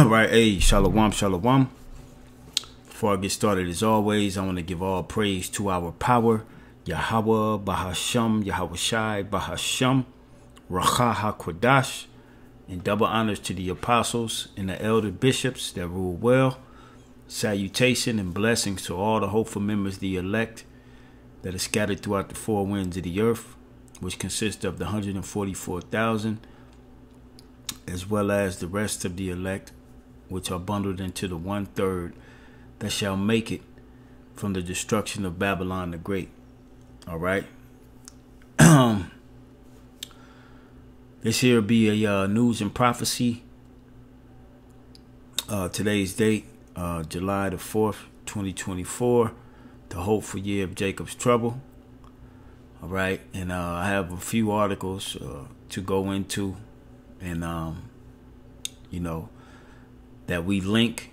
Right, hey, shalom, shalom. Before I get started, as always, I want to give all praise to our power, Yahweh, Bahasham, Yahweh Shai, Bahasham, Racha HaKodash, and double honors to the apostles and the elder bishops that rule well. Salutation and blessings to all the hopeful members, the elect, that are scattered throughout the four winds of the earth, which consist of the 144,000, as well as the rest of the elect, which are bundled into the 1/3 that shall make it from the destruction of Babylon the Great. All right. This here will be a news and prophecy. Today's date, July the 4th, 2024, the hopeful year of Jacob's trouble. All right. And I have a few articles to go into, and that we link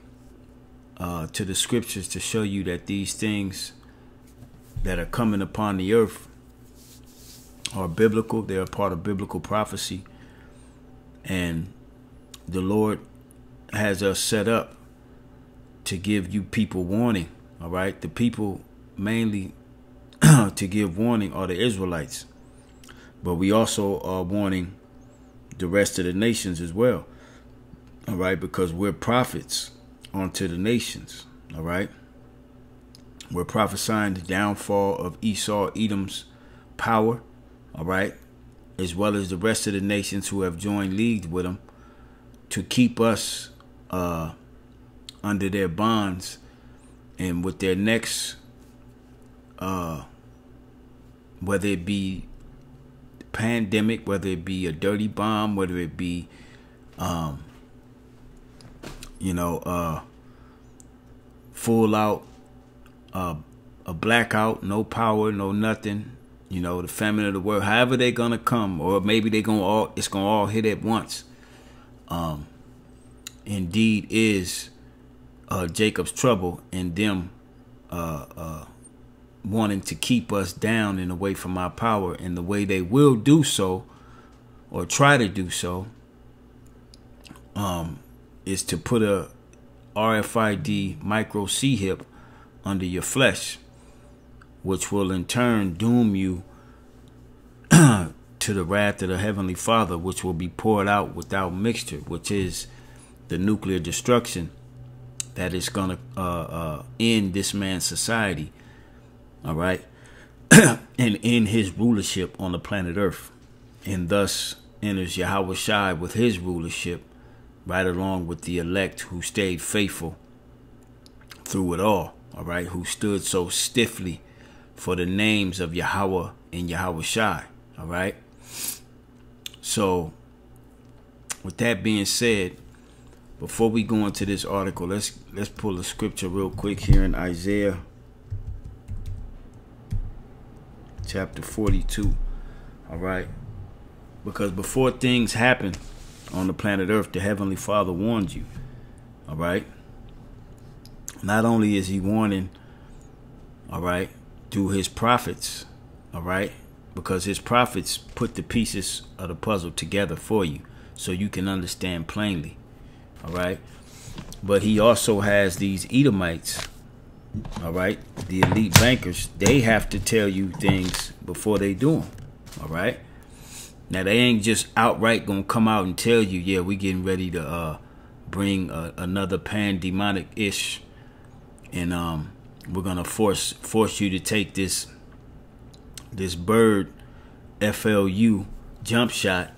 to the scriptures to show you that these things that are coming upon the earth are biblical. They're a part of biblical prophecy, and the Lord has us set up to give you people warning. All right, the people mainly to give warning are the Israelites, but we also are warning the rest of the nations as well. All right, because we're prophets unto the nations. All right, we're prophesying the downfall of Esau, Edom's power. All right, as well as the rest of the nations who have joined league with them to keep us under their bonds and with their necks, whether it be pandemic, whether it be a dirty bomb, whether it be full out a blackout, no power, no nothing, the famine of the world, however they're gonna come, or maybe it's gonna all hit at once. Indeed is Jacob's trouble, and them wanting to keep us down and away from our power. And the way they will do so, or try to do so, is to put a RFID micro C-hip under your flesh, which will in turn doom you to the wrath of the Heavenly Father, which will be poured out without mixture, which is the nuclear destruction that is going to end this man's society. All right. And end his rulership on the planet Earth. And thus enters Yahweh Shai with his rulership, right along with the elect who stayed faithful through it all. All right. Who stood so stiffly for the names of Yahweh and Yahweh Shai. All right. So with that being said, before we go into this article, let's pull a scripture real quick here in Isaiah chapter 42. All right. Because before things happen on the planet Earth, the Heavenly Father warned you. All right. Not only is he warning, all right, through his prophets, all right, because his prophets put the pieces of the puzzle together for you so you can understand plainly. All right. But he also has these Edomites. All right. The elite bankers. They have to tell you things before they do them. All right. Now, they ain't just outright going to come out and tell you, yeah, we getting ready to bring another Pandemonic-ish. And we're going to force you to take this bird FLU jump shot.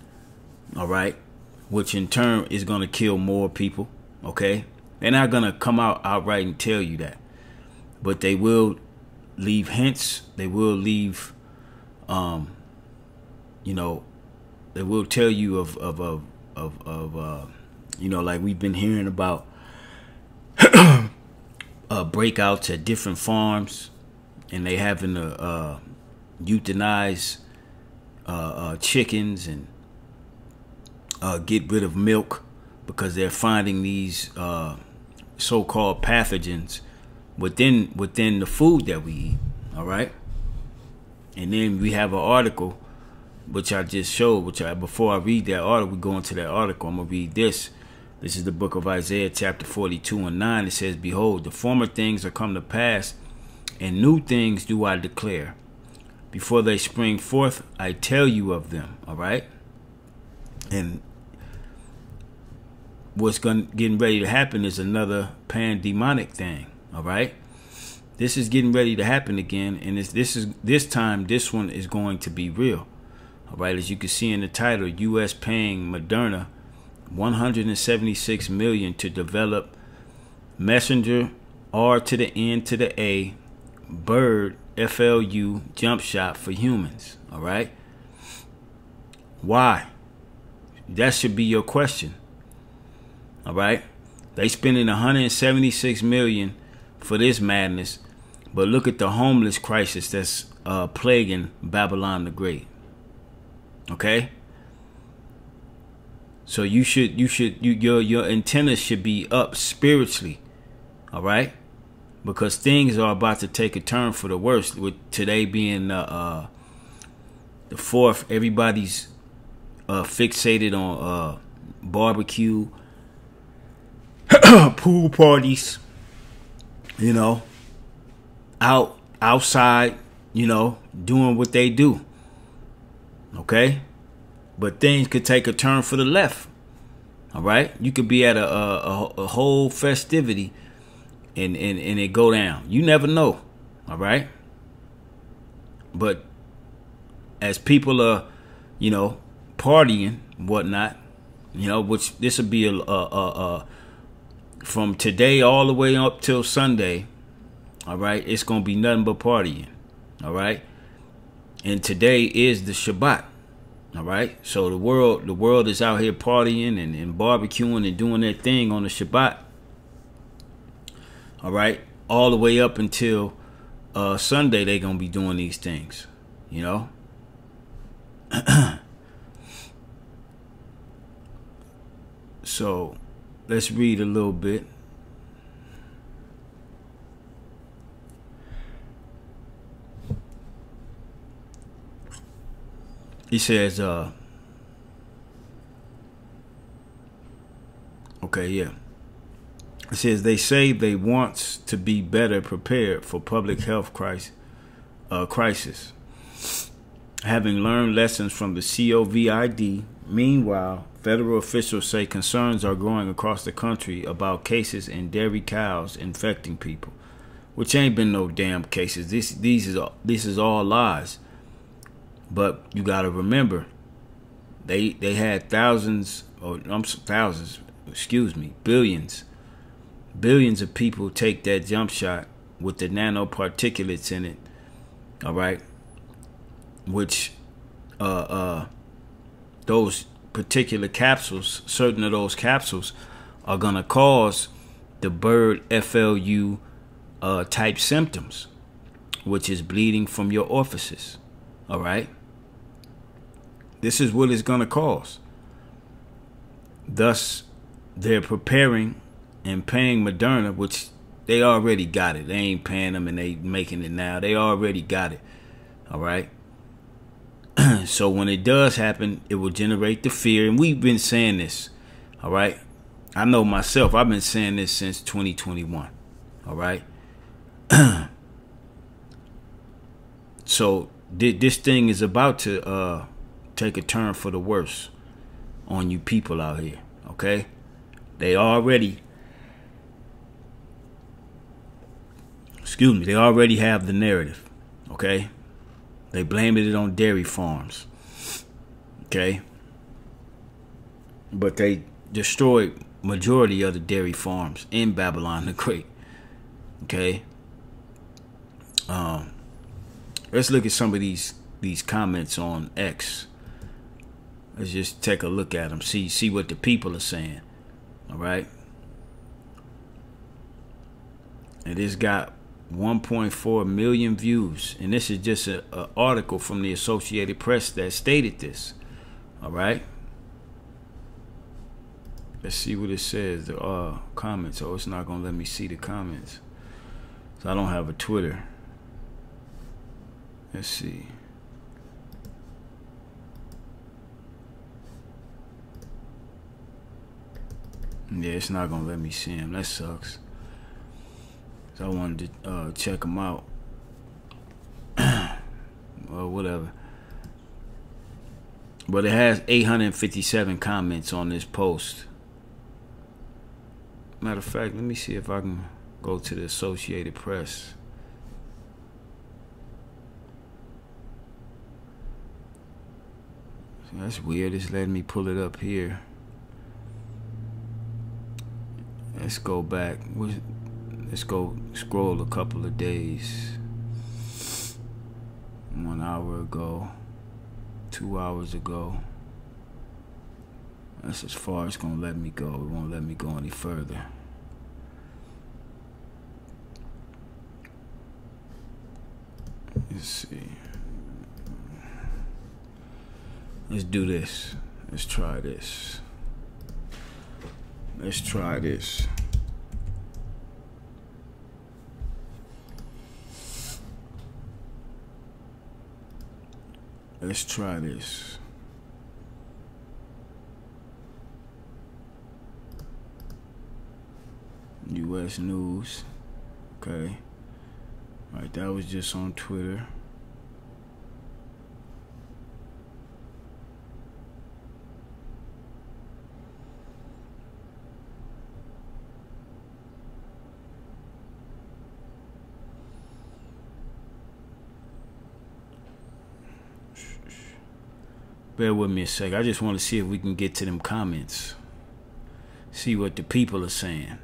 All right. Which in turn is going to kill more people. Okay. They're not going to come out outright and tell you that. But they will leave hints. They will leave, they will tell you of like we've been hearing about breakouts at different farms, and they having to euthanize chickens and get rid of milk because they're finding these so-called pathogens within the food that we eat. All right. And then we have an article which I just showed, before I read that article, we go into that article, I'm gonna read this This is the book of Isaiah, chapter 42 and 9. It says, behold, the former things are come to pass, and new things do I declare. Before they spring forth, I tell you of them. All right. And what's getting ready to happen is another pandemonic thing. All right. This is getting ready to happen again. And this time, this one is going to be real. All right. As you can see in the title, U.S. paying Moderna $176 million to develop messenger R to the N to the A bird FLU jump shot for humans. All right. Why? That should be your question. All right. They spending $176 million for this madness, but look at the homeless crisis that's plaguing Babylon the Great. Okay. So your antennas should be up spiritually. All right. Because things are about to take a turn for the worst. With today being the 4th, everybody's fixated on barbecue, pool parties, you know, outside, you know, doing what they do. Okay, but things could take a turn for the left. All right, you could be at a whole festivity. And it go down. You never know. All right. But as people are, you know, partying, whatnot, you know, which this will be from today all the way up till Sunday. All right. It's going to be nothing but partying. All right. And today is the Shabbat. All right. So the world is out here partying and barbecuing and doing their thing on the Shabbat. All right, all the way up until Sunday, they're going to be doing these things, you know. So let's read a little bit. He says, okay, yeah. It says they say they want to be better prepared for public health crisis. Having learned lessons from the COVID. Meanwhile, federal officials say concerns are growing across the country about cases in dairy cows infecting people, which ain't been no damn cases. This is all lies. But you got to remember, they had billions of people take that jump shot with the nanoparticulates in it. All right. Which those particular capsules, certain of those capsules are going to cause the bird FLU type symptoms, which is bleeding from your orifices. All right. This is what it's going to cause. Thus, they're preparing and paying Moderna, which they already got it. They ain't paying them and they making it now. They already got it. All right. So when it does happen, it will generate the fear. And we've been saying this. All right. I know myself. I've been saying this since 2021. All right. So this thing is about to take a turn for the worse on you people out here. Okay. They already have the narrative. Okay. They blamed it on dairy farms. Okay. But they destroyed majority of the dairy farms in Babylon the Great. Okay. Let's look at some of these comments on X. Let's just take a look at them. See what the people are saying. All right. And this got 1.4 million views. And this is just an article from the Associated Press that stated this. All right. Let's see what it says. The comments. Oh, it's not going to let me see the comments. So I don't have a Twitter. Let's see. Yeah, it's not gonna let me see him. That sucks. So I wanted to check him out. Well, whatever. But it has 857 comments on this post. Matter of fact, let me see if I can go to the Associated Press. That's weird. It's letting me pull it up here. Let's go back. Let's go scroll a couple of days. 1 hour ago. 2 hours ago. That's as far as it's gonna let me go. It won't let me go any further. Let's see. Let's do this. Let's try this. Let's try this. Let's try this. U.S. News. Okay. All right, that was just on Twitter. Bear with me a sec. I just want to see if we can get to them comments. See what the people are saying.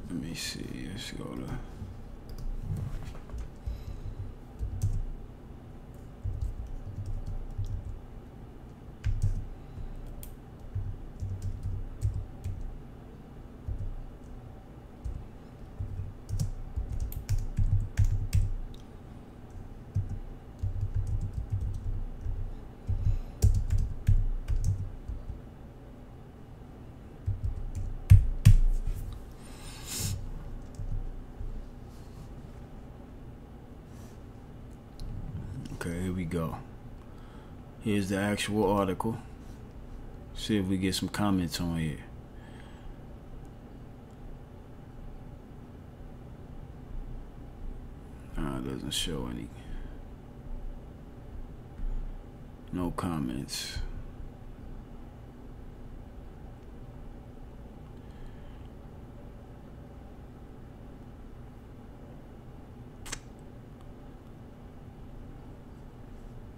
Let me see. Let's go to... Okay, here we go. Here's the actual article. See if we get some comments on here. It doesn't show any. No comments.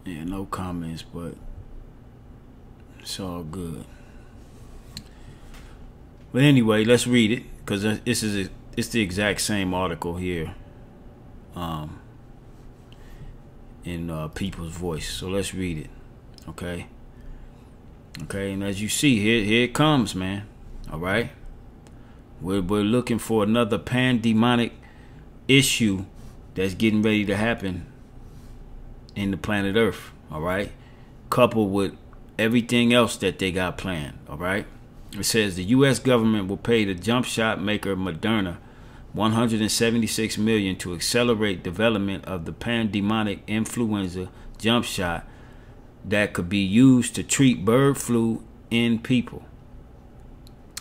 Yeah, no comments, but it's all good. But anyway, let's read it, because it's the exact same article here, in People's Voice. So let's read it, okay? Okay, and as you see, here it comes, man. All right, we're looking for another pandemonic issue that's getting ready to happen in the planet Earth, all right, coupled with everything else that they got planned, all right. It says the U.S. government will pay the jump shot maker Moderna $176 million to accelerate development of the pandemonic influenza jump shot that could be used to treat bird flu in people.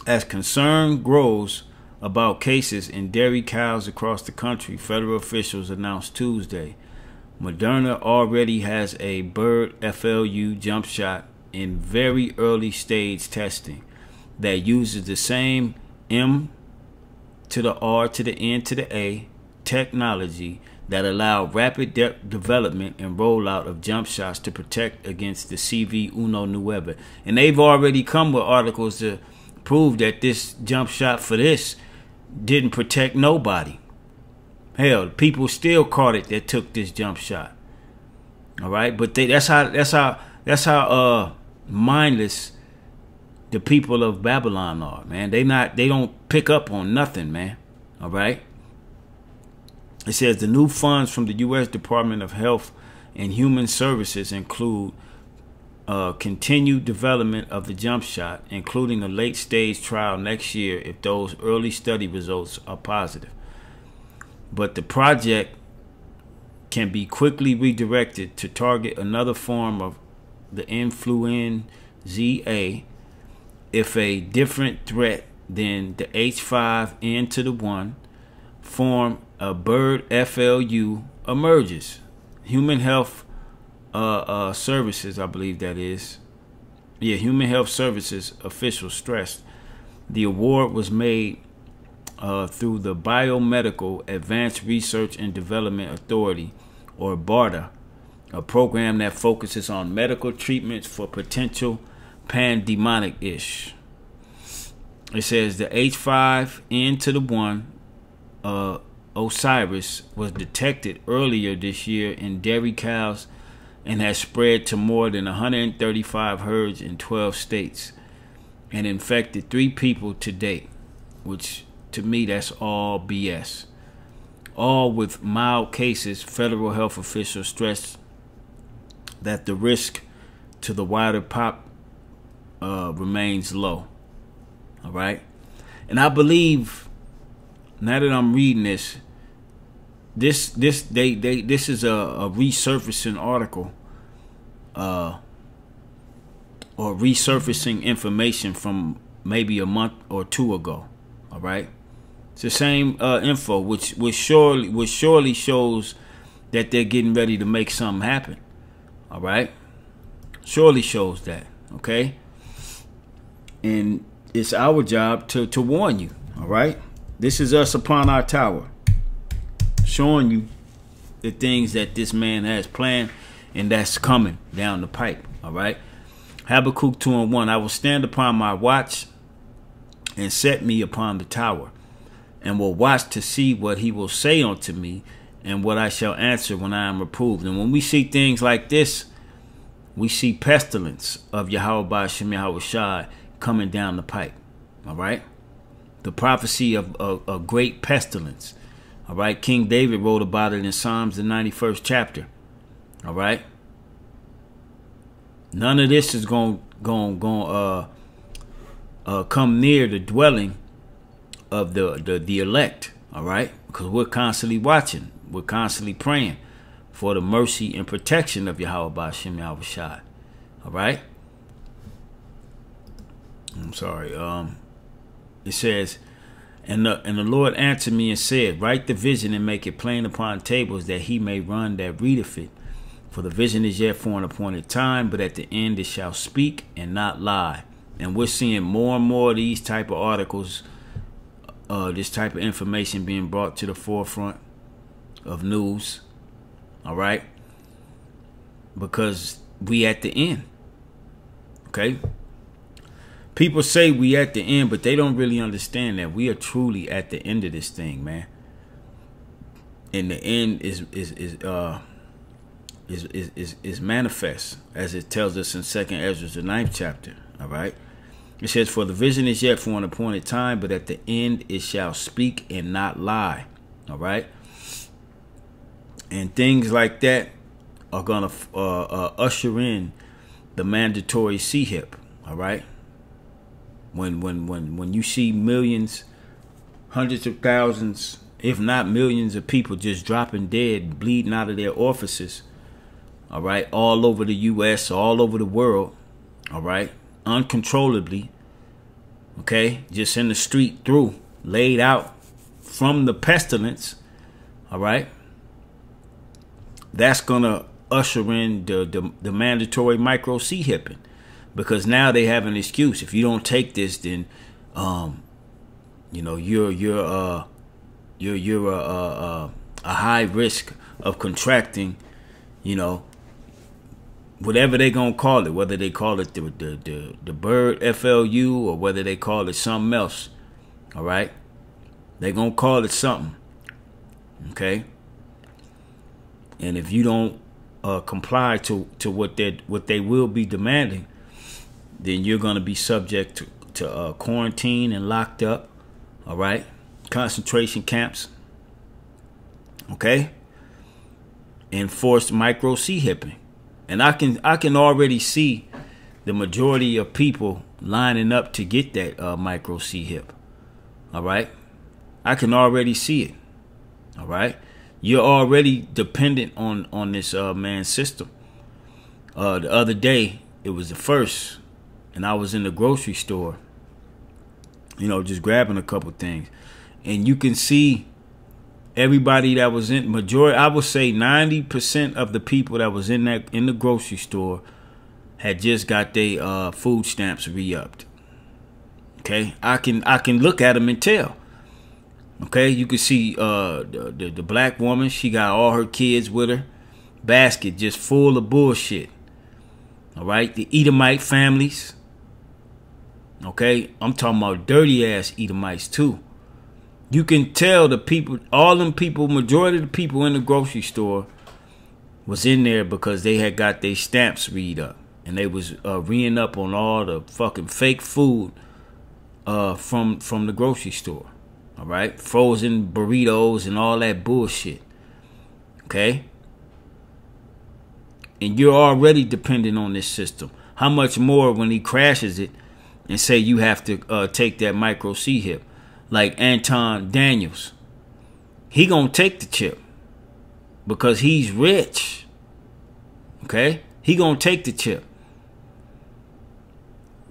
As concern grows about cases in dairy cows across the country, federal officials announced Tuesday Moderna already has a bird flu jump shot in very early stage testing that uses the same M to the R to the N to the A technology that allow rapid development and rollout of jump shots to protect against the CV19. And they've already come with articles to prove that this jump shot for this didn't protect nobody. Hell, people still caught it that took this jump shot. All right, but that's how mindless the people of Babylon are, man. They don't pick up on nothing, man. All right. It says the new funds from the U.S. Department of Health and Human Services include continued development of the jump shot, including a late stage trial next year if those early study results are positive. but the project can be quickly redirected to target another form of the influenza if a different threat than the H5N1 form of bird flu emerges. Human Health Services, I believe that is. Yeah, Human Health Services officials stressed the award was made through the Biomedical Advanced Research and Development Authority, or BARDA, a program that focuses on medical treatments for potential Pandemonic-ish. It says the H5N1 Osiris was detected earlier this year in dairy cows and has spread to more than 135 herds in 12 states and infected 3 people to date, which to me that's all BS. All with mild cases. Federal health officials stressed that the risk to the wider pop remains low. All right, and I believe now that I'm reading this is a resurfacing article, or resurfacing information from maybe a month or 2 ago. All right, it's the same info, which surely shows that they're getting ready to make something happen. All right, surely shows that. Okay, and it's our job to warn you. All right, this is us upon our tower, showing you the things that this man has planned and that's coming down the pipe. All right, Habakkuk 2:1. I will stand upon my watch and set me upon the tower, and will watch to see what he will say unto me, and what I shall answer when I am reproved. And when we see things like this, we see pestilence of Yahweh Ba'ashem Yahweh Shai coming down the pipe. All right, the prophecy of a great pestilence. All right, King David wrote about it in Psalms, the 91st chapter. All right, none of this is going come near the dwelling of the elect. All right, because we're constantly watching, we're constantly praying for the mercy and protection of Yahweh Ba'ashem Yahweh Shai. All right, I'm sorry. It says, and the Lord answered me and said, write the vision and make it plain upon tables, that he may run that readeth it. For the vision is yet for an appointed time, but at the end it shall speak and not lie. And we're seeing more and more of these type of articles, this type of information being brought to the forefront of news. All right, because we at the end. Okay, people say we at the end, but they don't really understand that we are truly at the end of this thing, man. And the end is manifest, as it tells us in 2nd Ezra, the 9th chapter. All right, it says, for the vision is yet for an appointed time, but at the end it shall speak and not lie. All right, and things like that are gonna usher in the mandatory CHIP. All right, when you see millions, hundreds of thousands, if not millions of people just dropping dead, bleeding out of their orifices, all right, all over the U.S., all over the world, all right, uncontrollably, okay, just in the street through, laid out from the pestilence, all right, that's going to usher in the mandatory micro C-hipping, because now they have an excuse. If you don't take this, then, you're a high risk of contracting, whatever they gonna call it, whether they call it the bird FLU or whether they call it something else. All right, they gonna call it something. Okay, and if you don't comply to what they will be demanding, then you're gonna be subject to quarantine and locked up. All right, concentration camps. Okay, enforced micro C-hipping. And I can already see the majority of people lining up to get that micro C-hip. All right, I can already see it. All right. You're already dependent on this man's system. The other day, it was the first, and I was in the grocery store, just grabbing a couple things. And you can see everybody that was in, majority, I would say 90% of the people that was in the grocery store had just got their food stamps re-upped. Okay, I can look at them and tell. Okay, you can see the black woman. She got all her kids with her. Basket just full of bullshit. All right, the Edomite families. Okay, I'm talking about dirty ass Edomites too. You can tell the people, all them people, majority of the people in the grocery store was in there because they had got their stamps read up, and they was reading up on all the fucking fake food from the grocery store. All right, frozen burritos and all that bullshit. Okay, and you're already dependent on this system. How much more when he crashes it and say you have to take that micro C hip, like Anton Daniels? He gonna take the chip because he's rich. Okay, he gonna take the chip.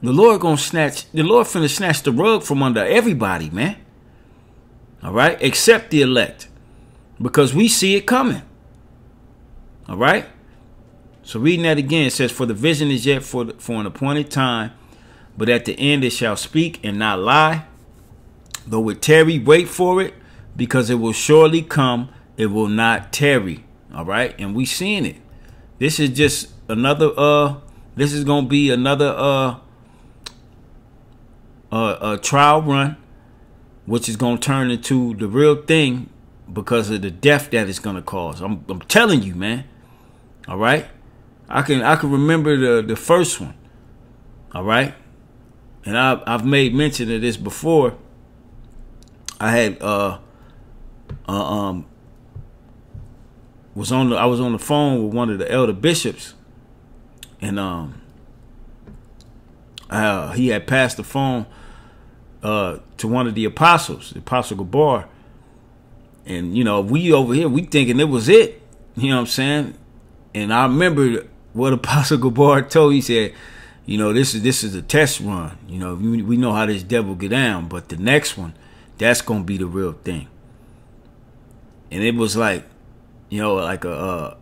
The Lord finna snatch the rug from under everybody, man. All right, except the elect, because we see it coming. All right. So reading that again, it says, "For the vision is yet for an appointed time, but at the end it shall speak and not lie. Though it tarry, wait for it, because it will surely come. It will not tarry." All right, and we seeing it. This is just another. This is gonna be another trial run, which is gonna turn into the real thing because of the death that it's gonna cause. I'm telling you, man. All right, I can remember the first one. All right, and I've made mention of this before. I had I was on the phone with one of the elder bishops, and he had passed the phone to one of the apostles, the Apostle Gabar, and we over here, we thinking it was it. You know what I'm saying? And I remember what Apostle Gabar told. He said, this is a test run. We know how this devil get down, but the next one, that's gonna be the real thing. And it was like, like I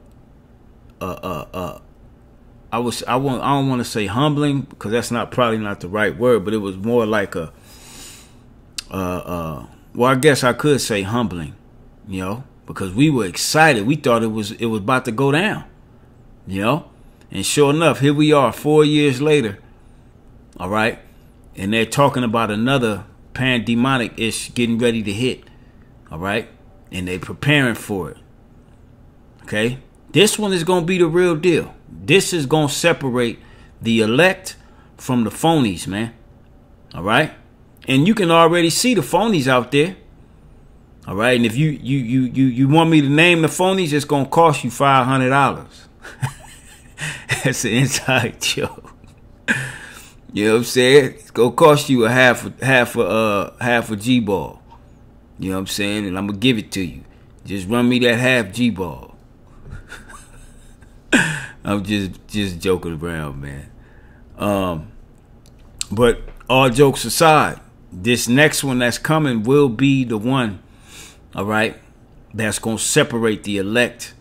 don't want to say humbling, because that's probably not the right word, but it was more like a well, I guess I could say humbling, because we were excited. We thought it was about to go down, and sure enough, here we are 4 years later. All right, and they're talking about another Pandemonic-ish getting ready to hit. All right, and they preparing for it. Okay, this one is gonna be the real deal. This is gonna separate the elect from the phonies, man. All right, and you can already see the phonies out there. All right, and if you want me to name the phonies, it's gonna cost you $500. That's an inside joke. You know what I'm saying? It's gonna cost you a half a G-ball. You know what I'm saying? And I'm gonna give it to you. Just run me that half G-ball. I'm just joking around, man. But all jokes aside, this next one that's coming will be the one, all right, that's gonna separate the elect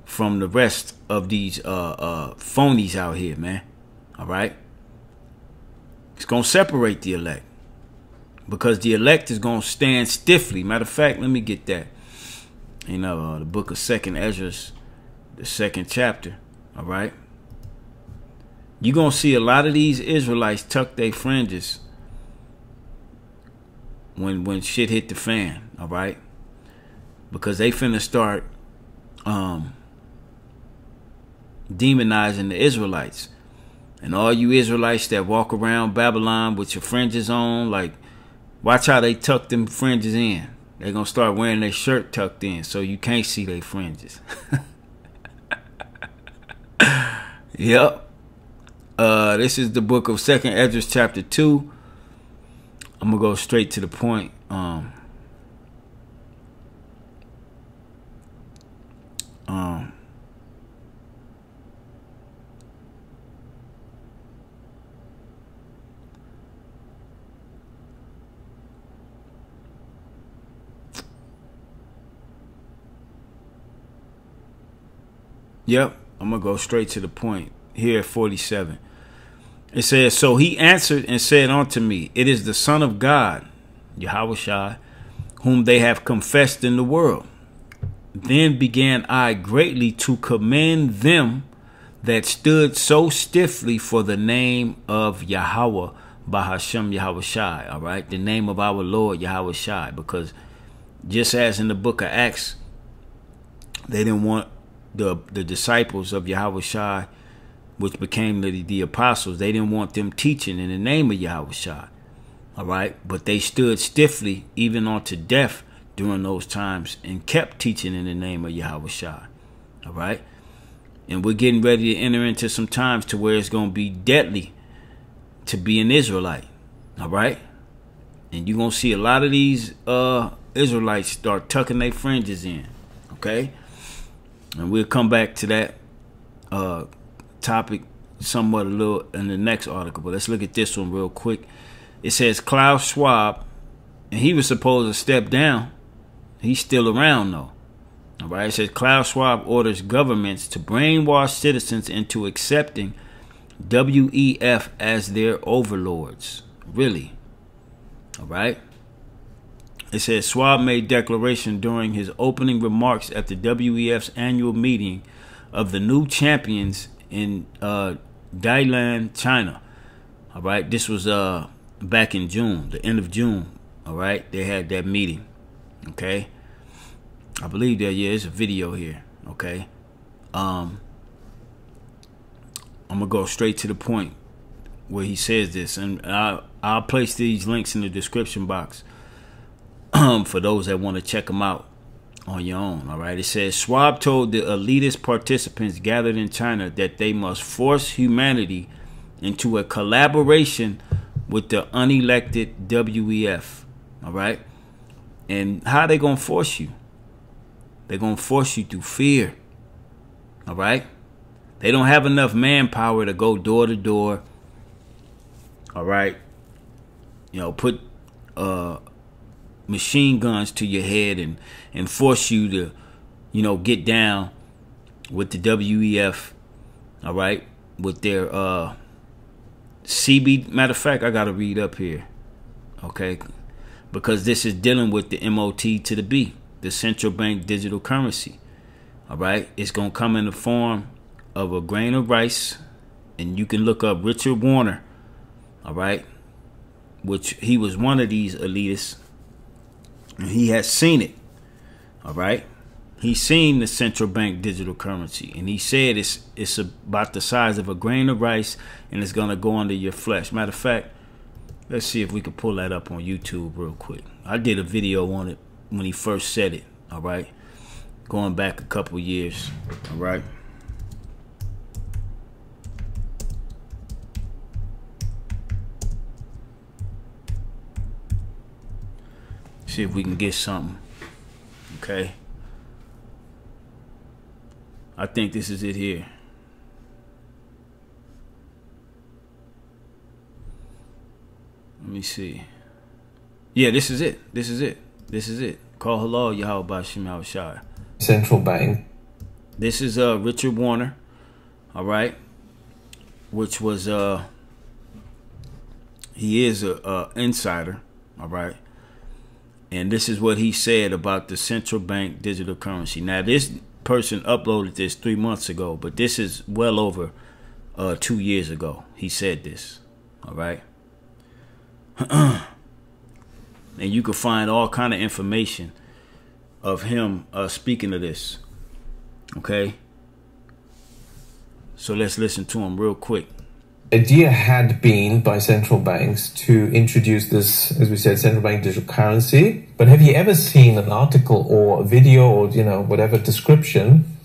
from the rest of these phonies out here, man. All right, it's gonna separate the elect, because the elect is gonna stand stiffly. Matter of fact, let me get that. The book of 2nd Ezra, the 2nd chapter. All right, you're gonna see a lot of these Israelites tuck their fringes when shit hit the fan. All right, because they finna start demonizing the Israelites. And all you Israelites that walk around Babylon with your fringes on, like, watch how they tuck them fringes in. They're gonna start wearing their shirt tucked in so you can't see their fringes. Yep. This is the book of 2nd Ezra chapter 2. I'm gonna go straight to the point. Yep, I'm going to go straight to the point here at 47. It says, so he answered and said unto me, it is the Son of God, Yahushua, whom they have confessed in the world. Then began I greatly to commend them that stood so stiffly for the name of Yahweh, Bahashem Yahushai, all right, the name of our Lord Yahushai, because just as in the book of Acts, they didn't want the disciples of Yahushai, which became the apostles, they didn't want them teaching in the name of Yahushai, all right, but they stood stiffly even unto death during those times and kept teaching in the name of Yahushua. All right. And we're getting ready to enter into some times to where it's going to be deadly to be an Israelite. All right. And you're going to see a lot of these Israelites start tucking their fringes in. Okay. And we'll come back to that topic somewhat a little in the next article. But let's look at this one real quick. It says Klaus Schwab, and he was supposed to step down. He's still around, though. All right. It says Klaus Schwab orders governments to brainwash citizens into accepting WEF as their overlords. Really? All right. It says Schwab made declaration during his opening remarks at the WEF's annual meeting of the new champions in Dalian, China. All right. This was back in June, the end of June. All right. They had that meeting. Okay, I believe that, yeah, it's a video here. Okay, I'm gonna go straight to the point where he says this, and I'll place these links in the description box for those that want to check them out on your own. All right, it says Schwab told the elitist participants gathered in China that they must force humanity into a collaboration with the unelected WEF. All right. And how they going to force you? They're going to force you through fear. All right? They don't have enough manpower to go door to door. All right? You know, put machine guns to your head and force you to, you know, get down with the WEF. All right? With their matter of fact, I got to read up here. Okay? Because this is dealing with the MOT to the B, the central bank digital currency. All right. It's going to come in the form of a grain of rice. And you can look up Richard Warner. All right. Which he was one of these elitists. And he has seen it. All right. He's seen the central bank digital currency. And he said it's about the size of a grain of rice. And it's going to go under your flesh. Matter of fact, let's see if we can pull that up on YouTube real quick. I did a video on it when he first said it, all right? Going back a couple years, all right? See if we can get something, okay? I think this is it here. Let me see. Yeah, this is it. This is it. This is it. Call hello, Yahweh Bashim Shai. Central bank. This is Richard Warner. All right. Which was he is a insider. All right. And this is what he said about the central bank digital currency. Now, this person uploaded this 3 months ago, but this is well over 2 years ago. He said this. All right. And you can find all kind of information of him speaking of this. Okay. So let's listen to him real quick. Idea had been by central banks to introduce this, as we said, central bank digital currency. But have you ever seen an article or a video or, you know, whatever description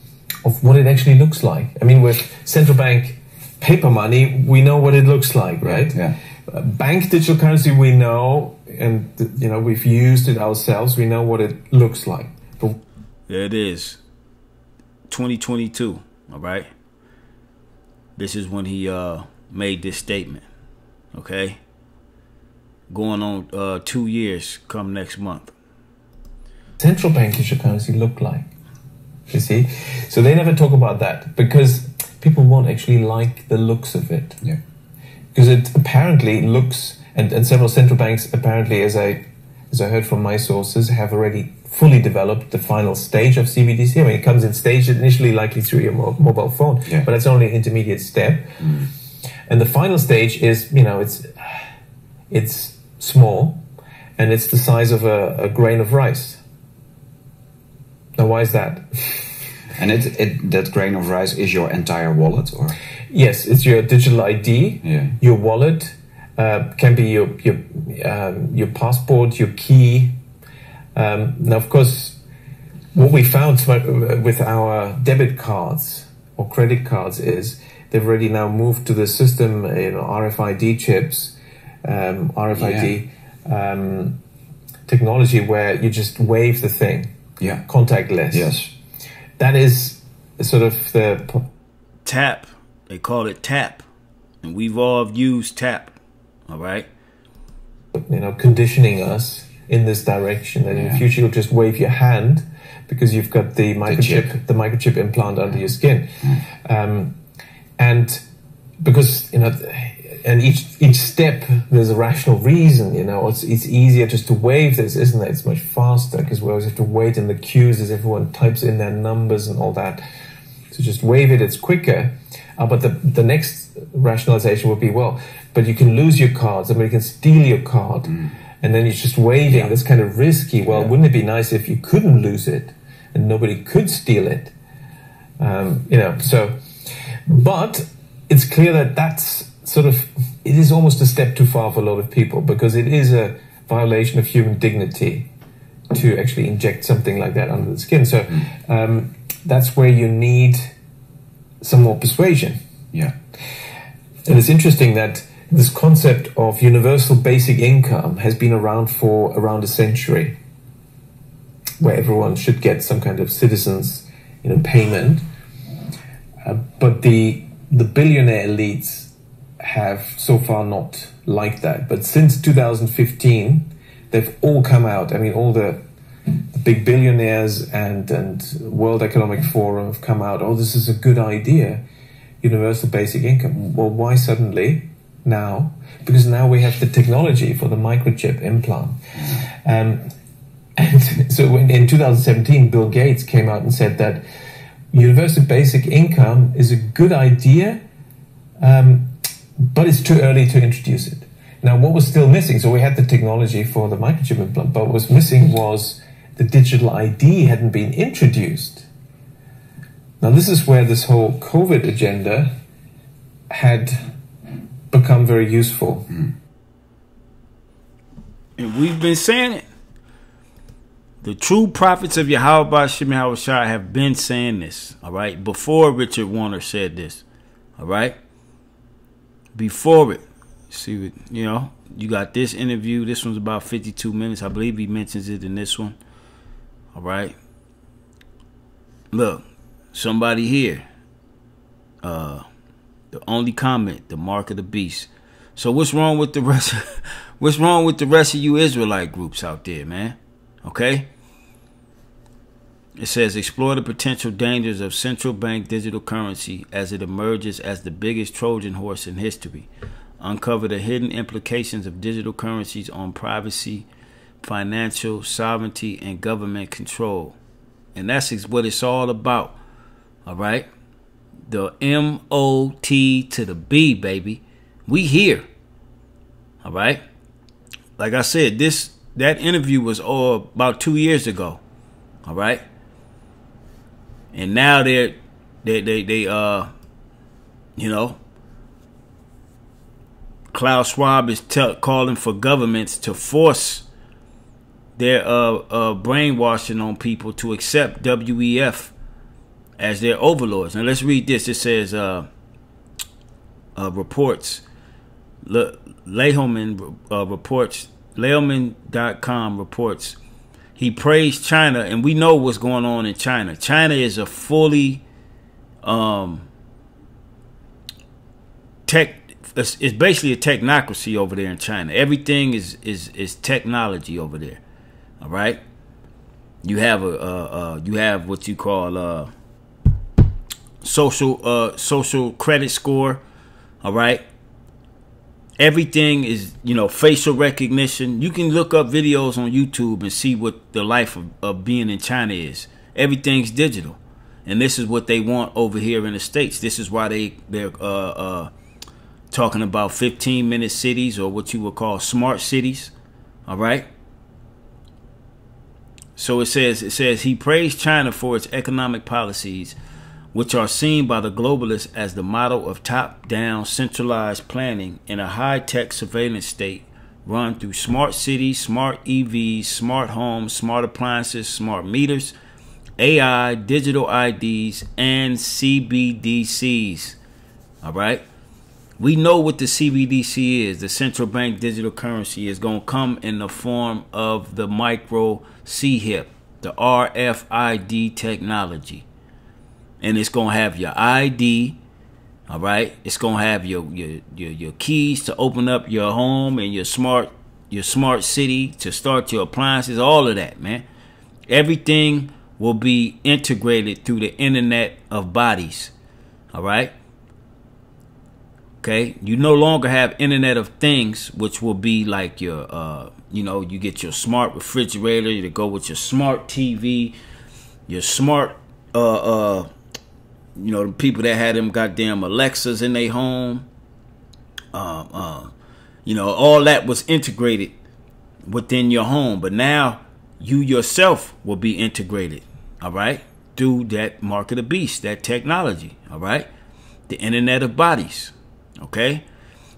of what it actually looks like? I mean, with central bank paper money, we know what it looks like, right? Yeah. Bank digital currency, we know, and, you know, we've used it ourselves. We know what it looks like. But there it is. 2022. All right. This is when he made this statement. Okay. Going on 2 years come next month. Central bank digital currency look like. You see? So they never talk about that because people won't actually like the looks of it. Yeah. Because it apparently looks, and several central banks apparently, as I heard from my sources, have already fully developed the final stage of CBDC. I mean, it comes in stages, initially likely through your mobile phone, yeah. but that's only an intermediate step. Mm. And the final stage is, it's small, and it's the size of a grain of rice. Now, why is that? And that grain of rice is your entire wallet, or? Yes, it's your digital ID, your wallet, can be your passport, your key. Now, of course, what we found with our debit cards or credit cards is they've already now moved to the system, RFID chips, RFID technology where you just wave the thing, contactless. Yes, that is sort of the tap. They call it tap, and we've all used tap. All right, conditioning us in this direction, and in the future you'll just wave your hand because you've got the microchip implant under your skin, and because and each step there's a rational reason. It's easier just to wave this, isn't it? It's much faster because we always have to wait in the queues as everyone types in their numbers and all that. So just wave it; it's quicker. But the next rationalization would be, but you can lose your card. Somebody can steal your card. And then you're just waving. That's kind of risky. Well, wouldn't it be nice if you couldn't lose it and nobody could steal it? But it's clear that that's it is almost a step too far for a lot of people because it is a violation of human dignity to actually inject something like that under the skin. So that's where you need some more persuasion. Yeah. And it's interesting that this concept of universal basic income has been around for around a century, where everyone should get some kind of citizens, payment. But the billionaire elites have so far not liked that. But since 2015, they've all come out. I mean, all the big billionaires and World Economic Forum have come out. Oh, this is a good idea, universal basic income. Well, why suddenly? Now, because now we have the technology for the microchip implant. And so in 2017, Bill Gates came out and said that universal basic income is a good idea, but it's too early to introduce it. Now, what was still missing? So we had the technology for the microchip implant, but what was missing was the digital ID hadn't been introduced. Now, this is where this whole COVID agenda had become very useful. And we've been saying it. The true prophets of Yahweh Shai have been saying this, all right? Before Richard Warner said this, all right? Before it. See, you got this interview. This one's about 52 minutes. I believe he mentions it in this one. All right? Look, somebody here. The only comment, the mark of the beast. So what's wrong with the rest? What's wrong with the rest of you Israelite groups out there, man? Okay. It says explore the potential dangers of central bank digital currency as it emerges as the biggest Trojan horse in history. Uncover the hidden implications of digital currencies on privacy, financial sovereignty, and government control. And that's what it's all about. All right. The M-O-T to the B, baby. We here. All right. Like I said, that interview was about 2 years ago. All right. And now they Klaus Schwab is calling for governments to force their brainwashing on people to accept WEF as their overlords. Now let's read this. It says reports. Lehelman reports. Lehelman.com reports. He praised China, and we know what's going on in China. China is a fully it's basically a technocracy over there in China. Everything is technology over there. All right. You have you have what you call social credit score. All right. Everything is, facial recognition. You can look up videos on YouTube and see what the life of being in China is. Everything's digital. And this is what they want over here in the States. This is why they're talking about 15-minute cities, or what you would call smart cities. All right. So it says he praised China for its economic policies, which are seen by the globalists as the model of top-down centralized planning in a high-tech surveillance state run through smart cities, smart EVs, smart homes, smart appliances, smart meters, AI, digital IDs, and CBDCs. All right. We know what the CBDC is. The central bank digital currency is going to come in the form of the micro CHIP, the RFID technology. And it's going to have your ID. All right. It's going to have your keys to open up your home and your smart city, to start your appliances, all of that, man. Everything will be integrated through the Internet of Bodies. All right. Okay. You no longer have Internet of Things, which will be like your, you get your smart refrigerator to go with your smart TV, your smart, the people that had them goddamn Alexas in their home. All that was integrated within your home. But now you yourself will be integrated, all right, through that mark of the beast, that technology, all right, the Internet of Bodies, okay.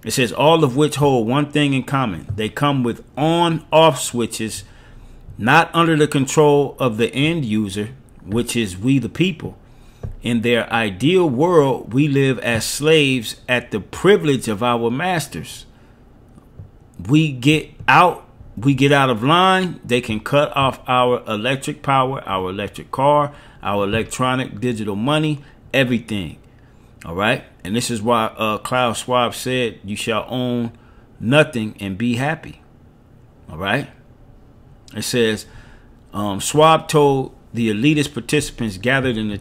It says all of which hold one thing in common. They come with on-off switches, not under the control of the end user, which is we the people. In their ideal world, we live as slaves at the privilege of our masters. We get out of line. They can cut off our electric power, our electric car, our electronic digital money, everything. All right. And this is why Klaus Schwab said, you shall own nothing and be happy. All right. It says Schwab told the elitist participants gathered in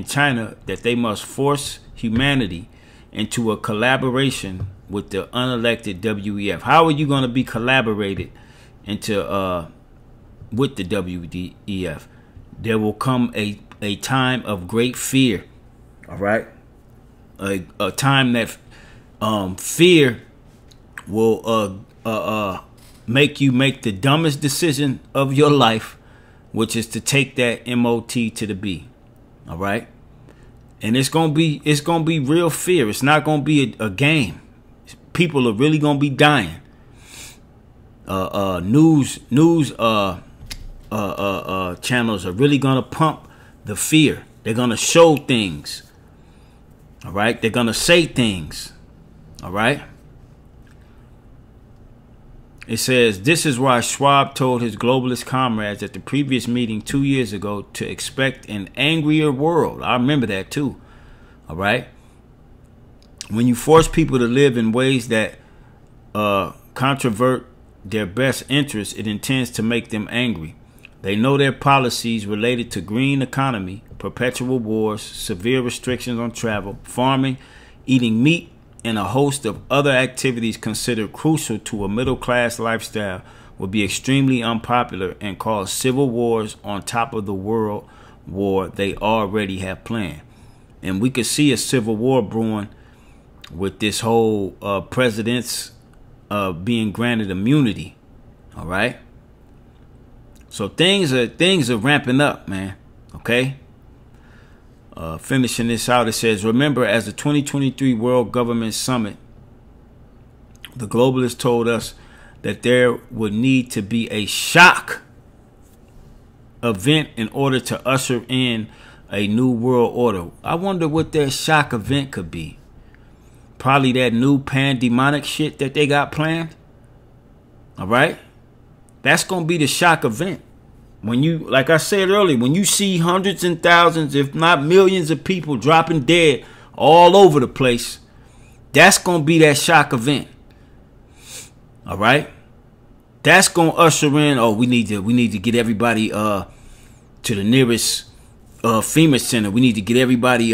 China that they must force humanity into a collaboration with the unelected WEF. How are you going to be collaborated into with the WEF? There will come a time of great fear. All right, a time that fear will make you make the dumbest decision of your life, which is to take that MOT to the B. All right. And it's gonna be real fear. It's not gonna be a game. People are really gonna be dying. News channels are really gonna pump the fear. They're gonna show things. All right. They're gonna say things. All right. It says, this is why Schwab told his globalist comrades at the previous meeting 2 years ago to expect an angrier world. I remember that too. All right. When you force people to live in ways that controvert their best interests, it intends to make them angry. They know their policies related to green economy, perpetual wars, severe restrictions on travel, farming, eating meat, and a host of other activities considered crucial to a middle-class lifestyle will be extremely unpopular and cause civil wars on top of the world war they already have planned. And we could see a civil war brewing with this whole president's being granted immunity. All right. So things are ramping up, man. Okay. Finishing this out, it says, remember, as the 2023 World Government Summit, the globalists told us that there would need to be a shock event in order to usher in a new world order. I wonder what that shock event could be. Probably that new pandemonic shit that they got planned. All right. That's going to be the shock event. When you, like I said earlier, when you see hundreds and thousands, if not millions of people dropping dead all over the place, that's going to be that shock event. All right. That's gonna usher in. Oh, we need to get everybody to the nearest FEMA center. We need to get everybody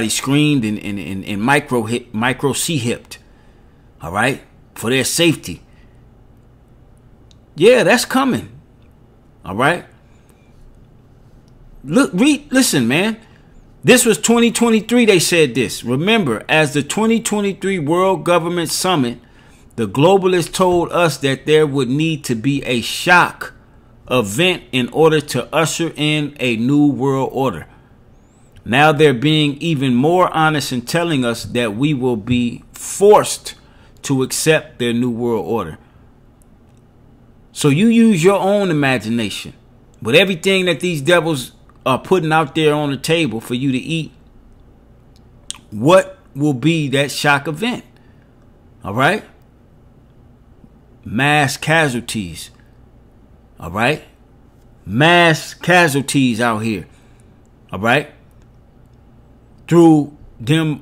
screened and micro C-hipped. All right, for their safety. Yeah, that's coming. All right. Listen, man. This was 2023. They said this. Remember, as the 2023 World Government Summit, the globalists told us that there would need to be a shock event in order to usher in a new world order. Now they're being even more honest in telling us that we will be forced to accept their new world order. So you use your own imagination. But everything that these devils are putting out there on the table for you to eat, what will be that shock event? All right? Mass casualties. All right? Mass casualties out here. All right? Through them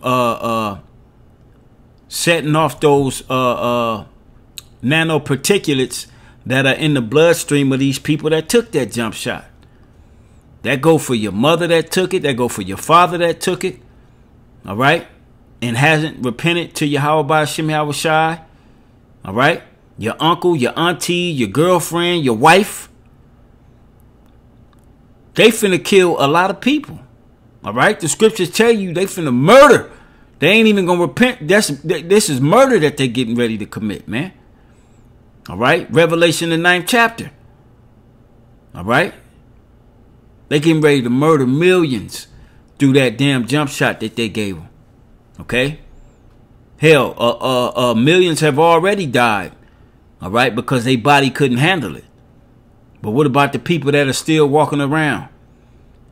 setting off those nanoparticulates that are in the bloodstream of these people that took that jump shot. That go for your mother that took it. That go for your father that took it. All right? And hasn't repented to Yahweh Hashem Yahweh Shai. All right? Your uncle, your auntie, your girlfriend, your wife. They finna kill a lot of people. All right? The scriptures tell you they finna murder. They ain't even gonna repent. This is murder that they're getting ready to commit, man. All right? Revelation, the 9th chapter. All right? They getting ready to murder millions through that damn jump shot that they gave them. Okay? Hell, millions have already died. All right? Because their body couldn't handle it. But what about the people that are still walking around?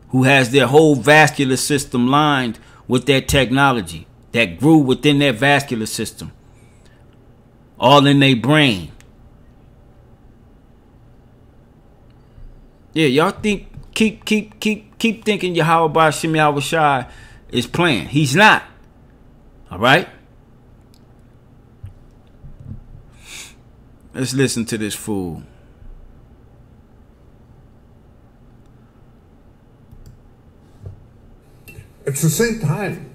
Who has their whole vascular system lined with that technology that grew within their vascular system. All in their brain. Yeah, y'all think keep thinking Yahweh Hashem Yahweh Shai is playing. He's not. All right? Let's listen to this fool. At the same time,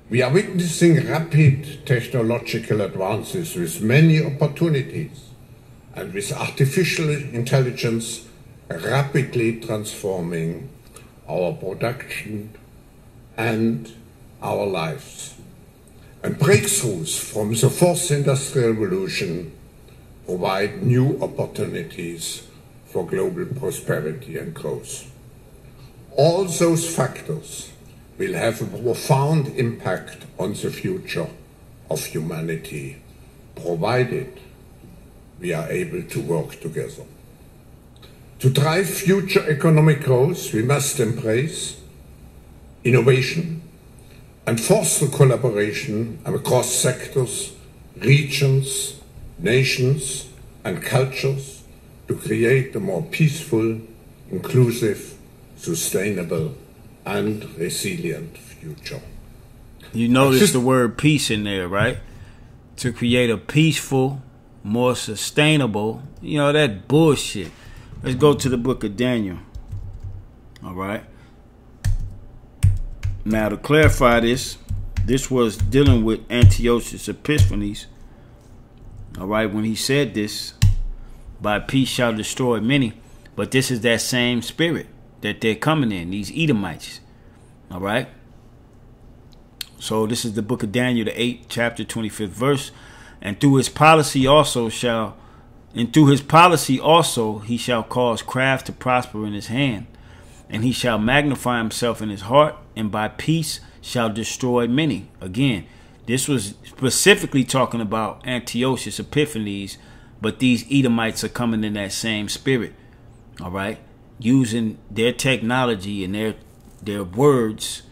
we are witnessing rapid technological advances with many opportunities, and with artificial intelligence rapidly transforming our production and our lives. And breakthroughs from the fourth industrial revolution provide new opportunities for global prosperity and growth. All those factors will have a profound impact on the future of humanity, provided we are able to work together. To drive future economic growth, we must embrace innovation and foster collaboration across sectors, regions, nations, and cultures to create a more peaceful, inclusive, sustainable, and resilient future. You notice the word peace in there, right? To create a peaceful, more sustainable, that bullshit. Let's go to the book of Daniel. All right. Now, to clarify this was dealing with Antiochus Epiphanes. All right. When he said this, by peace shall destroy many. But this is that same spirit that they're coming in, these Edomites. All right. So this is the book of Daniel, the 8th chapter, 25th verse. And through his policy also he shall cause craft to prosper in his hand, and he shall magnify himself in his heart, and by peace shall destroy many. Again, this was specifically talking about Antiochus Epiphanes, but these Edomites are coming in that same spirit. All right, using their technology and their words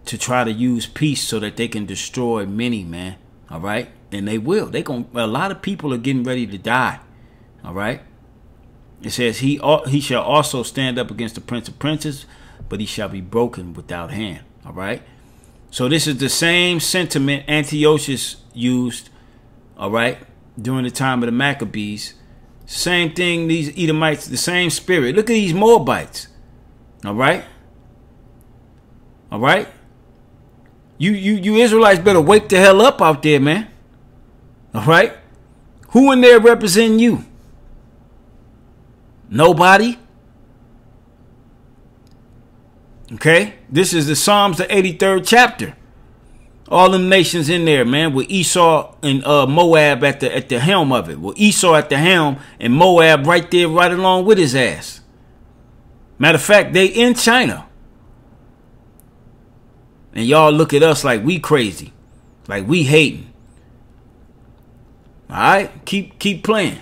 to try to use peace so that they can destroy many, man. All right. And they will. A lot of people are getting ready to die. All right. It says he shall also stand up against the prince of princes, but he shall be broken without hand. All right. So this is the same sentiment Antiochus used all right, during the time of the Maccabees. Same thing, these Edomites, the same spirit. Look at these Moabites, all right? All right? You Israelites better wake the hell up out there, man. All right? Who in there representing you? Nobody? Okay? This is the Psalms, the 83rd chapter. All them nations in there, man, with Esau and Moab at the helm of it. With Esau at the helm and Moab right there, right along with his ass. Matter of fact, they in China. And y'all look at us like we crazy. Like we hating. Alright? Keep playing.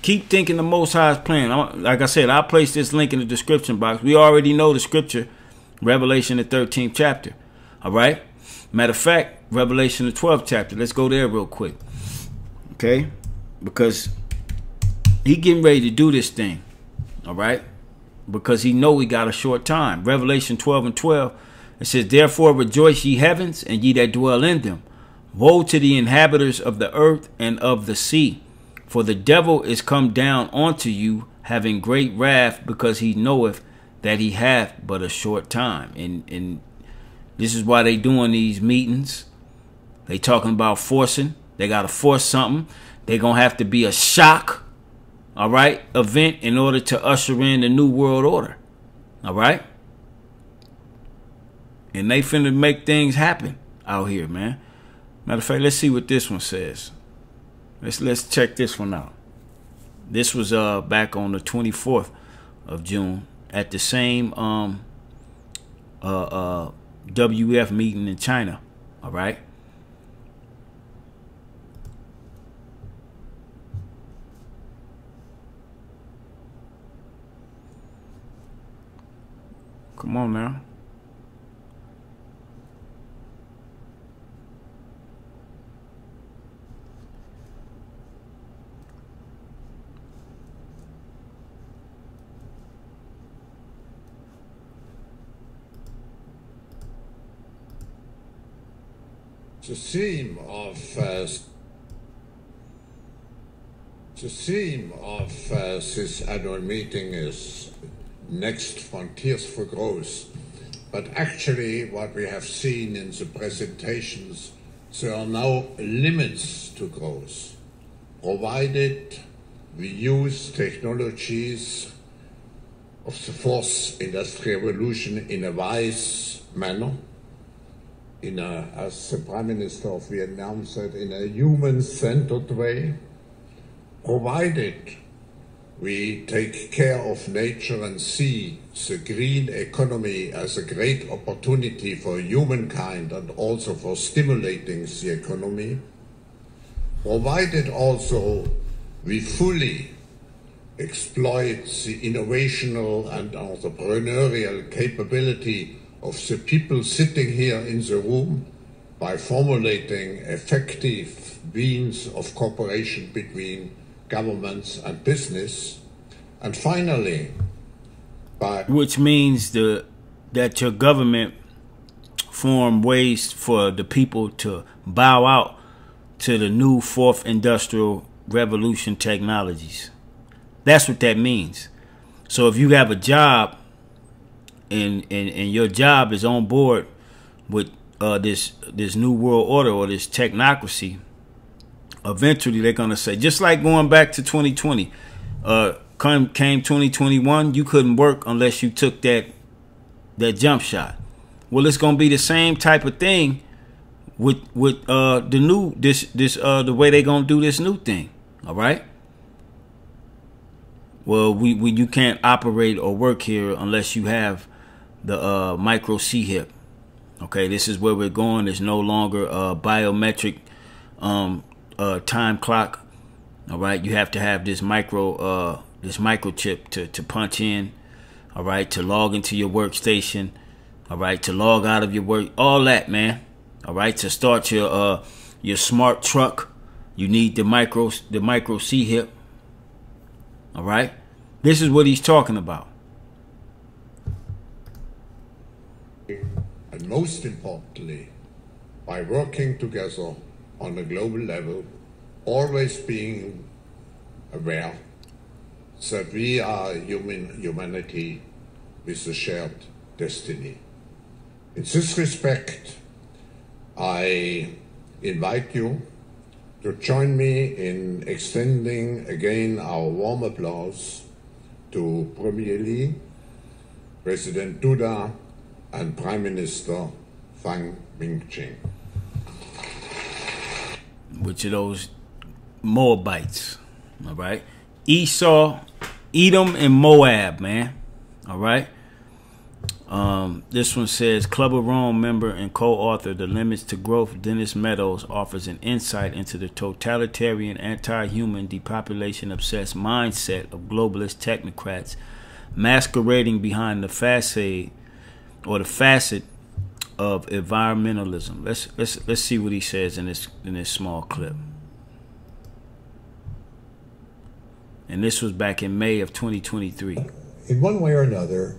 Keep thinking the Most High is playing. Like I said, I'll place this link in the description box. We already know the scripture. Revelation, the 13th chapter. Alright? Matter of fact, Revelation, the 12th chapter. Let's go there real quick. Okay? Because he getting ready to do this thing. Alright? Because he know we got a short time. Revelation 12 and 12. It says, therefore rejoice ye heavens, and ye that dwell in them. Woe to the inhabitants of the earth and of the sea. For the devil is come down unto you, having great wrath, because he knoweth that he hath but a short time. And this is why they doing these meetings. They talking about forcing. They got to force something. They going to have to be a shock, all right, event in order to usher in the new world order. All right? And they finna make things happen out here, man. Matter of fact, let's see what this one says. Let's check this one out. This was back on the 24th of June at the same WEF meeting in China. All right. Come on now. The theme of this annual meeting is Next Frontiers for Growth. But actually what we have seen in the presentations, there are now limits to growth, provided we use technologies of the fourth industrial revolution in a wise manner, as the Prime Minister of Vietnam said, in a human-centered way, provided we take care of nature and see the green economy as a great opportunity for humankind and also for stimulating the economy, provided also we fully exploit the innovational and entrepreneurial capability of the people sitting here in the room by formulating effective means of cooperation between governments and business, and finally, which means that your government form ways for the people to bow out to the new fourth industrial revolution technologies. That's what that means. So if you have a job and your job is on board with this new world order or this technocracy, eventually they're gonna say, just like going back to 2020, came 2021, you couldn't work unless you took that jump shot. Well, it's gonna be the same type of thing with the new the way they're gonna do this new thing. All right. Well, you can't operate or work here unless you have the micro C-hip. Okay, this is where we're going. There's no longer a biometric time clock. All right, you have to have this microchip to punch in. All right, to log into your workstation. All right, to log out of your work. All that, man. All right, to start your smart truck, you need the micro C-hip. All right, this is what he's talking about. And most importantly, by working together on a global level, always being aware that we are humanity with a shared destiny. In this respect, I invite you to join me in extending again our warm applause to Premier Li, President Duda, and Prime Minister Fang Mingching. Which of those Moabites, all right? Esau, Edom, and Moab, man, all right? This one says, Club of Rome member and co-author The Limits to Growth, Dennis Meadows offers an insight into the totalitarian, anti-human, depopulation-obsessed mindset of globalist technocrats masquerading behind the facade or the facet of environmentalism. Let's see what he says in this small clip. And this was back in May of 2023. In one way or another,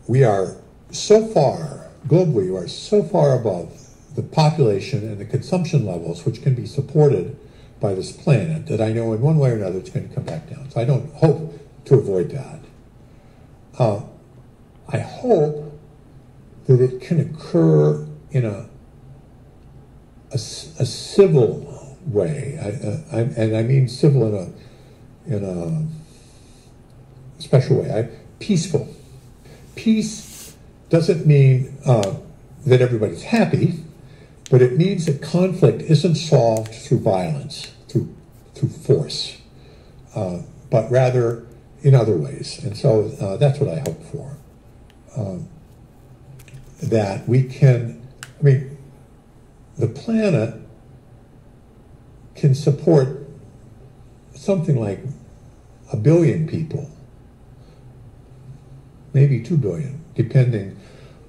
we are so far, globally, we are so far above the population and the consumption levels which can be supported by this planet that I know in one way or another it's going to come back down. So I don't hope to avoid that. I hope that it can occur in a civil way, and I mean civil in a special way, peaceful. Peace doesn't mean that everybody's happy, but it means that conflict isn't solved through violence, through force, but rather in other ways. And so that's what I hope for. That we can, I mean, the planet can support something like 1 billion people, maybe 2 billion, depending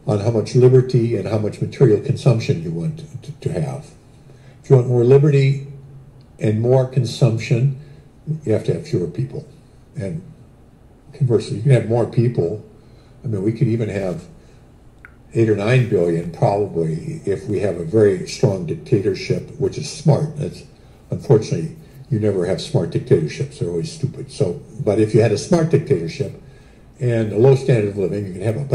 on how much liberty and how much material consumption you want to have. If you want more liberty and more consumption, you have to have fewer people. And conversely, you can have more people. I mean, we could even have 8 or 9 billion probably if we have a very strong dictatorship, which is smart. That's, unfortunately, you never have smart dictatorships. They're always stupid. So, but if you had a smart dictatorship and a low standard of living, you can have it.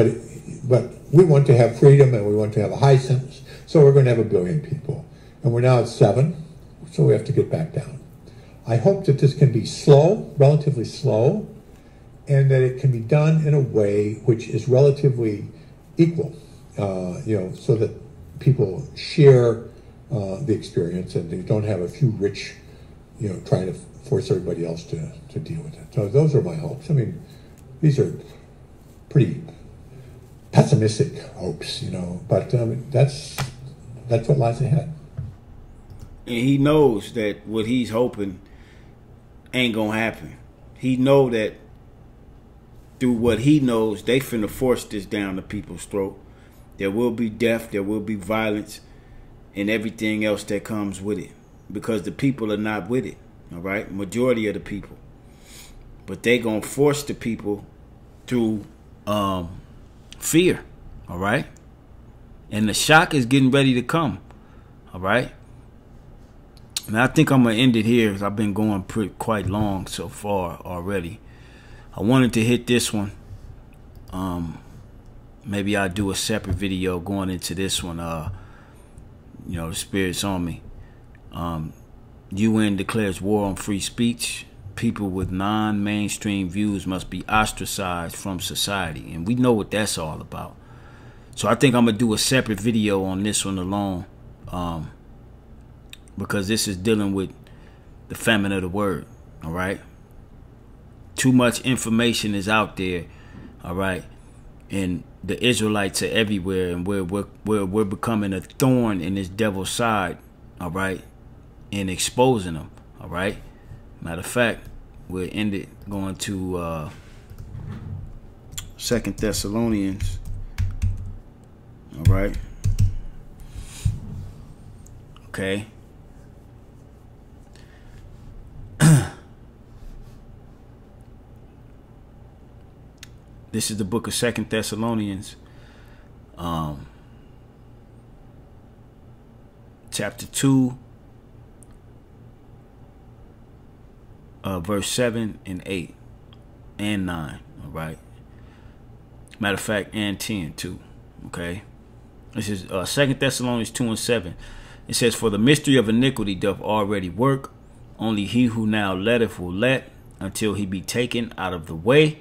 But we want to have freedom and we want to have a high sentence, so we're going to have 1 billion people. And we're now at 7, so we have to get back down. I hope that this can be slow, relatively slow, and that it can be done in a way which is relatively equal, so that people share the experience and they don't have a few rich, trying to force everybody else to deal with it. So those are my hopes. I mean, these are pretty pessimistic hopes, but that's what lies ahead. And he knows that what he's hoping ain't gonna happen. He know that through what he knows, they finna force this down the people's throat. There will be death, there will be violence, and everything else that comes with it. Because the people are not with it, all right? Majority of the people. But they gonna force the people through fear, all right? And the shock is getting ready to come, all right? And I think I'm gonna end it here because I've been going quite long so far already. I wanted to hit this one. Maybe I'll do a separate video going into this one. The spirit's on me. UN declares war on free speech. People with non-mainstream views must be ostracized from society. And we know what that's all about. So I think I'm going to do a separate video on this one alone. Because this is dealing with the famine of the word. All right. Too much information is out there. All right. And the Israelites are everywhere. And we're becoming a thorn in this devil's side. All right. And exposing them. All right. Matter of fact, we'll end it going to 2 Thessalonians. All right. Okay. This is the book of 2 Thessalonians, chapter 2, verse 7 and 8 and 9. All right. Matter of fact, and 10 too. Okay. This is 2 Thessalonians 2 and 7. It says, for the mystery of iniquity doth already work. Only he who now letteth will let until he be taken out of the way.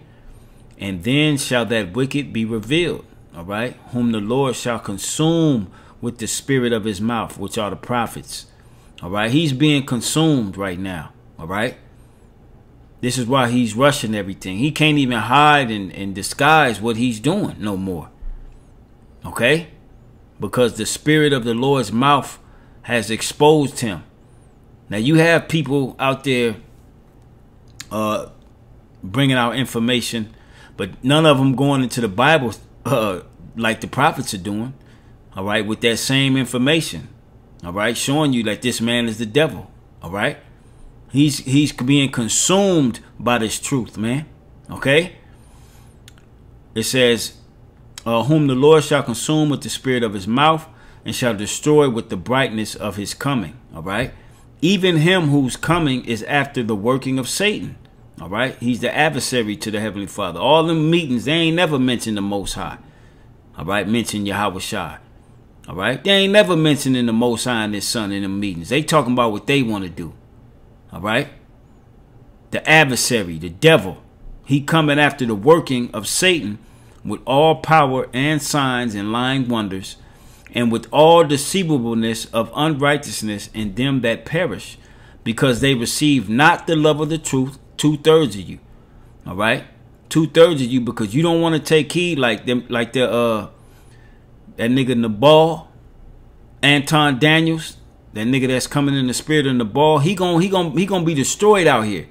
And then shall that wicked be revealed. All right. Whom the Lord shall consume with the spirit of his mouth, which are the prophets. All right. He's being consumed right now. All right. This is why he's rushing everything. He can't even hide and disguise what he's doing no more. Okay. Because the spirit of the Lord's mouth has exposed him. Now you have people out there bringing out information, but none of them going into the Bible like the prophets are doing. All right, with that same information. All right, showing you that this man is the devil. All right, he's being consumed by this truth, man. Okay, it says, whom the Lord shall consume with the spirit of his mouth, and shall destroy with the brightness of his coming. All right. Even him whose coming is after the working of Satan. All right. He's the adversary to the Heavenly Father. All them meetings, they ain't never mentioned the Most High. All right. Mention Yahweh Shai. All right. They ain't never mentioning the Most High and his son in the meetings. They talking about what they want to do. All right. The adversary, the devil, he coming after the working of Satan with all power and signs and lying wonders, and with all deceivableness of unrighteousness in them that perish, because they receive not the love of the truth. 2/3 of you. All right. 2/3 of you, because you don't want to take heed like them, like that nigga Nabal, Anton Daniels, that nigga that's coming in the spirit of Nabal. He gonna be destroyed out here.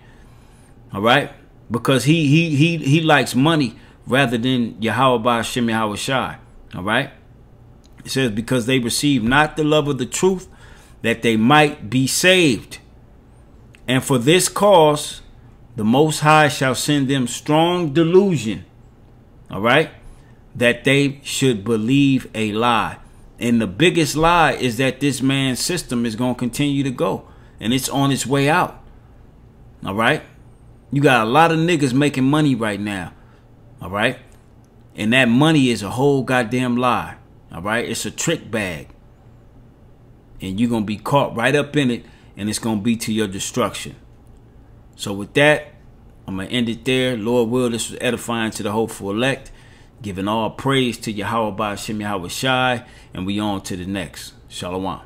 All right. Because he likes money rather than Yahweh Ba'ashem Yahweh Shai. All right. It says, because they receive not the love of the truth, that they might be saved. And for this cause, the Most High shall send them strong delusion. All right. That they should believe a lie. And the biggest lie is that this man's system is going to continue to go. And it's on its way out. All right. You got a lot of niggas making money right now. All right. And that money is a whole goddamn lie. All right. It's a trick bag. And you're going to be caught right up in it. And it's going to be to your destruction. So with that, I'm going to end it there. Lord will, this was edifying to the hopeful elect. Giving all praise to Yahweh Ba'ashem Yahweh Shai. And we on to the next. Shalom.